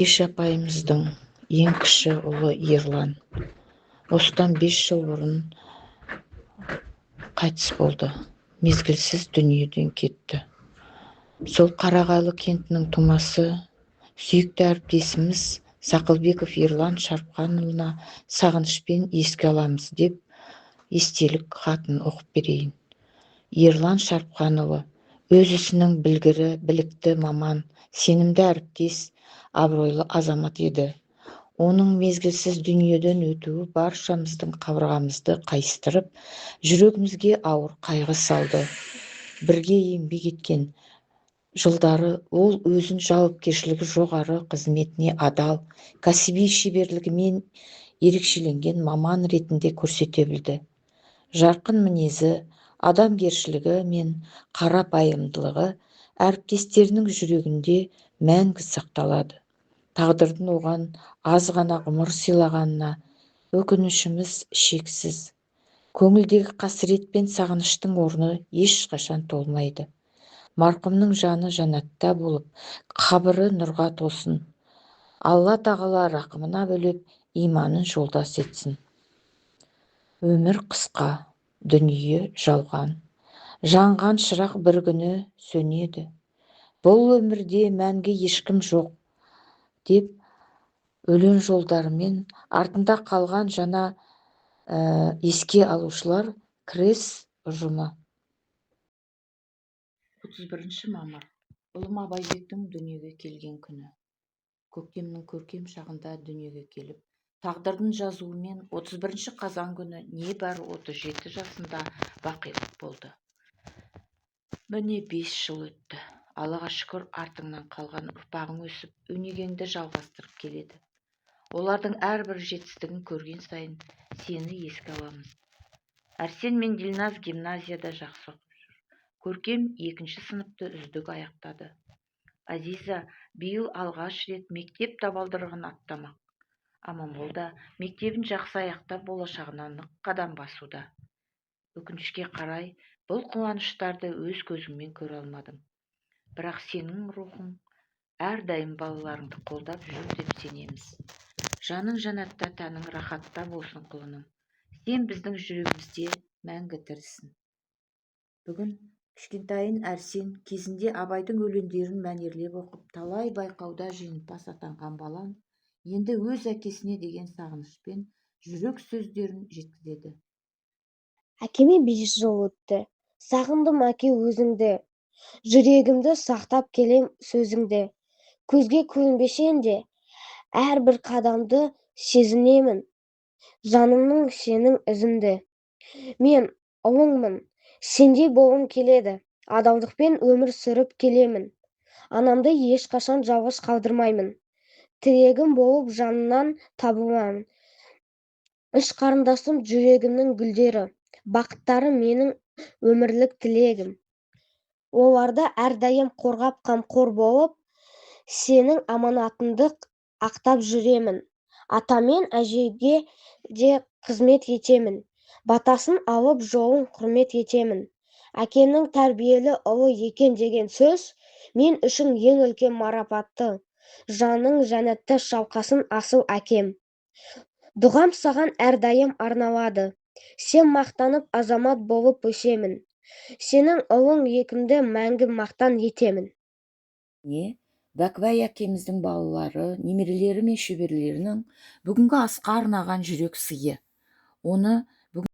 Еш апайымыздың ең кіші ұлы Ерлан осыдан 5 жыл бұрын қайтыс болды. Мезгілсіз дүниеден кетті. Сол Қарағайлы кентінің тумасы, сүйікті әріптесіміз Сақылбеков Ерлан Шарпханұлына сағынышпен еске аламыз деп естелік хатын оқып берейін. Ерлан Шарпханұлы өз ісінің білгірі, білікті маман, сенімді әріптес, абыройлы азамат еді. Оның мезгілсіз дүниеден өтуі баршамыздың қабырғамызды қайыстырып, жүрегімізге ауыр қайғы салды. Бірге еңбек еткен жылдары ол өзін жауапкершілігі жоғары қызметіне адал, кәсіби шеберлігімен ерекшеленген маман ретінде көрсете білді. Жарқын мінезі, адамгершілігі мен қарапайымдылығы әріптестерінің жүрегінде мәңгі сақталады. Тағдырдың оған аз ғана ғұмыр сыйлағанына өкінішіміз шексіз. Көңілдегі қасірет пен сағыныштың орны ешқашан толмайды. Марқұмның жаны жанатта болып, қабірі нұрға толсын. Алла тағала рақымына бөлеп, иманын жолдас етсін. Өмір қысқа, дүние жалған. Жанған шырақ бір күні сөнеді. Бұл өмірде мәңгі ешкім жоқ деп өлең жолдарымен артында қалған жана еске алушылар Крес ұжымы. 31 мамыр ұлым Абайбектің дүниеге келген күні. Көктемнің көркем шағында дүниеге келіп, тағдырдың жазуымен 31 қазан күні небәрі 37 жасында бақилық болды. Міне 5 жыл өтті. Аллаға шүкір, артыңнан қалған ұрпағың өсіп, өнегеңді жалғастырып келеді. Олардың әрбір жетістігін көрген сайын сені еске аламыз. Әрсен мен Дилназ гимназияда жақсы оқып жүр. Көркем 2-ші сыныпты үздік аяқтады. Азиза биыл алғаш рет мектеп табалдырығын аттамақ. Аманбол да мектебін жақсы аяқтап болашағына нық қадам басуда. Өкінішке қарай, бұл қуаныштарды өз көзіңмен көре алмадым. Бірақ сенің рухың әрдайым балаларыңды қолдап жүр деп сенеміз. Жаның жанатта, тәнің рахатта болсын құлыным. Сен біздің жүрегімізде мәңгі тірісің. Бүгін кішкентайын Әрсен кезінде Абайдың өлеңдерін мәнерлеп оқып, талай байқауда жеңімпаз атанған балам, енді өз әкесіне деген сағынышпен жүрек сөздерін жеткізеді. Әкеме 5 жыл өтті. Сағындым әке өзіңді. Жүрегімді сақтап келем сөзіңді. Көзге көрінбесең де, әрбір қадамды сезінемін. Жанымның сенің ізіңді. Мен ұлыңмын, сендей болғым келеді. Адалдықпен өмір сүріп келемін. Анамды ешқашан жалғыз қалдырмаймын. Тірегім болып жанынан табыламын. Үш қарындасым жүрегімнің гүлдері. Бақыттары менің өмірлік тілегім. Оларды әрдайым қорғап қамқор болып, сенің аманатыңды ақтап жүремін. Атамен әжеге де қызмет етемін. Батасын алып жолын құрмет етемін. Әкемнің тәрбиелі ұлы екен деген сөз мен үшін ең үлкен марапаты. Жаның жәннатта шалқасын асыл әкем. Дұғам саған әрдайым арналады. Сен мақтанып азамат болып өсемін. Сенің ұлың екімді мәңгі мақтан етемін. Бәкбай әкеміздің балалары, немерелері мен шөберелерінің бүгінгі асқа арнаған жүрек сыйы. Оны